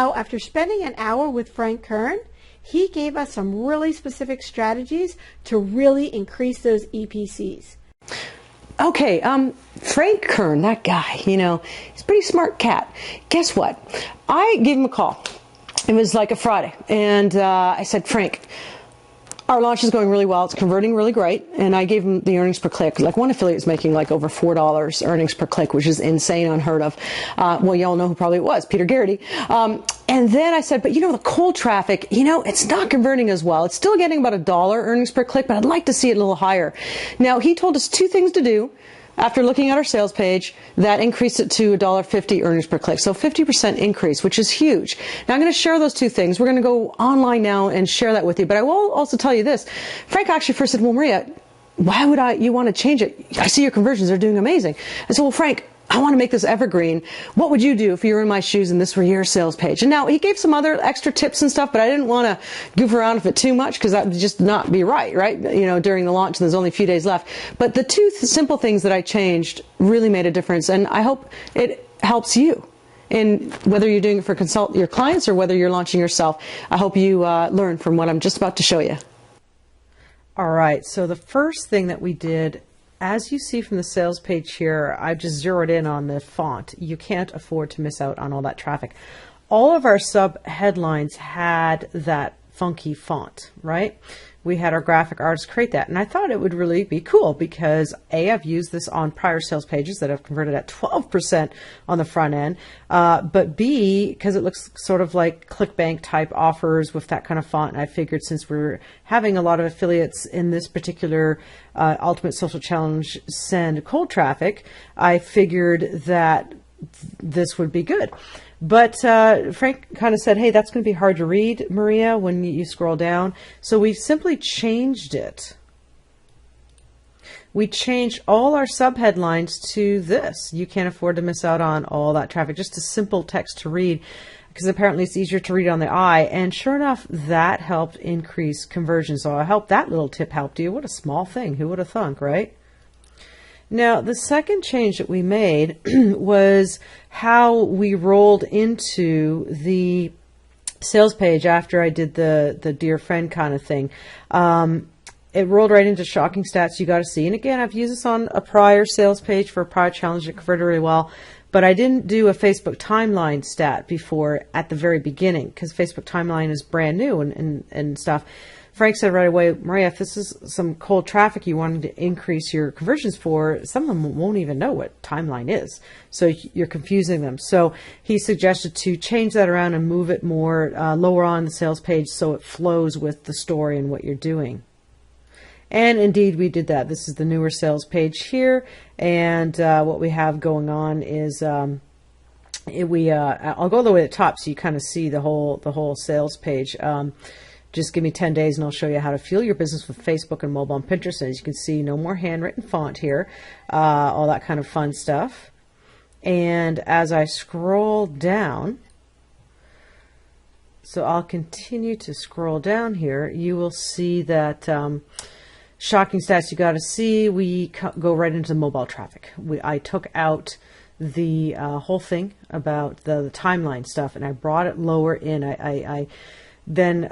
So after spending an hour with Frank Kern, he gave us some really specific strategies to really increase those EPCs. Okay, Frank Kern, that guy, he's a pretty smart cat. Guess what? I gave him a call. It was like a Friday, and I said, Frank, our launch is going really well. It's converting really great. And I gave him the earnings per click. Like one affiliate is making like over $4 earnings per click, which is insane, unheard of. Well, you all know who probably it was, Peter Garrity. And then I said, but the cold traffic, it's not converting as well. It's still getting about $1 earnings per click, but I'd like to see it a little higher. Now, he told us two things to do. After looking at our sales page, that increased it to $1.50 earnings per click. So 50% increase, which is huge. Now I'm going to share those two things. We're going to go online now and share that with you. But I will also tell you this. Frank actually first said, well, Maria, why would you want to change it? I see your conversions are doing amazing. I said, well, Frank, I want to make this evergreen. What would you do if you were in my shoes and this were your sales page? And now he gave some other extra tips and stuff, but I didn't want to goof around with it too much because that would just not be right? During the launch, and there's only a few days left. But the two simple things that I changed really made a difference, and I hope it helps you. And whether you're doing it for your clients or whether you're launching yourself, I hope you learn from what I'm just about to show you. All right, so the first thing that we did, as you see from the sales page here, I just zeroed in on the font. You can't afford to miss out on all that traffic. All of our sub headlines had that funky font, right? We had our graphic artists create that. And I thought it would really be cool because A, I've used this on prior sales pages that have converted at 12% on the front end. But B, because it looks sort of like ClickBank type offers with that kind of font. And I figured since we're having a lot of affiliates in this particular Ultimate Social Challenge send cold traffic, I figured that this would be good. But Frank kind of said, hey, that's going to be hard to read, Maria, when you scroll down. So we simply changed it. We changed all our subheadlines to this. You can't afford to miss out on all that traffic. Just a simple text to read, because apparently it's easier to read on the eye. And sure enough, that helped increase conversion. So I hope that little tip helped you. What a small thing. Who would have thunk, right? Now, the second change that we made was how we rolled into the sales page after I did the dear friend kind of thing. It rolled right into shocking stats you got to see. And again, I've used this on a prior sales page for a prior challenge that converted really well. But I didn't do a Facebook timeline stat before at the very beginning because Facebook timeline is brand new and stuff. Frank said right away, Maria, if this is some cold traffic you wanted to increase your conversions for, some of them won't even know what timeline is. So you're confusing them. So he suggested to change that around and move it more lower on the sales page so it flows with the story and what you're doing. And indeed, we did that. This is the newer sales page here. And what we have going on is I'll go all the way to the top so you kind of see the whole sales page. Just give me 10 days and I'll show you how to fuel your business with Facebook and mobile and Pinterest. And as you can see, no more handwritten font here, all that kind of fun stuff. And as I scroll down, so I'll continue to scroll down here, you will see that shocking stats you got to see, we go right into the mobile traffic. I took out the whole thing about the timeline stuff and I brought it lower in. I then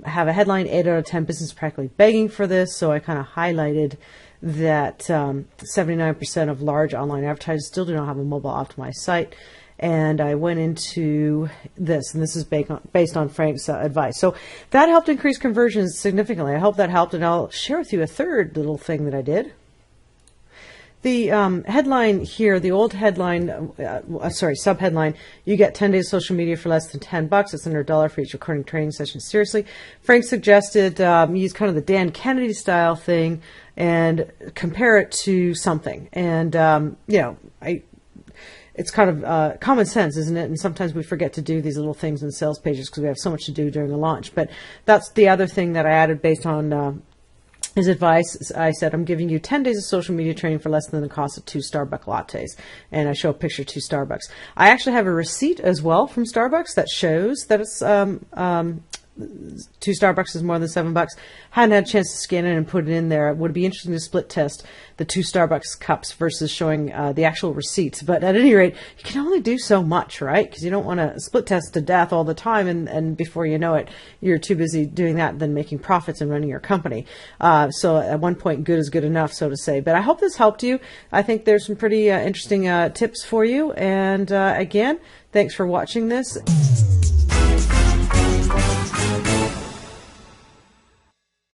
have a headline, 8 out of 10 business practically begging for this. So I kind of highlighted that 79% of large online advertisers still do not have a mobile optimized site. And I went into this, and this is based on Frank's advice. So that helped increase conversions significantly. I hope that helped, and I'll share with you a third little thing that I did. The headline here, the old headline, subheadline, you get 10 days of social media for less than $10. It's under $1 for each recording training session. Seriously, Frank suggested use kind of the Dan Kennedy style thing and compare it to something. And, it's kind of common sense, isn't it? And sometimes we forget to do these little things in sales pages because we have so much to do during a launch. But that's the other thing that I added based on his advice. I said, I'm giving you 10 days of social media training for less than the cost of 2 Starbucks lattes. And I show a picture of 2 Starbucks. I actually have a receipt as well from Starbucks that shows that it's 2 Starbucks is more than $7. Hadn't had a chance to scan it and put it in there. It would be interesting to split test the 2 Starbucks cups versus showing the actual receipts. But at any rate, you can only do so much, right? Because you don't want to split test to death all the time, and before you know it, you're too busy doing that than making profits and running your company. So at one point, good is good enough, so to say. But I hope this helped you. I think there's some pretty interesting tips for you. And again, thanks for watching this.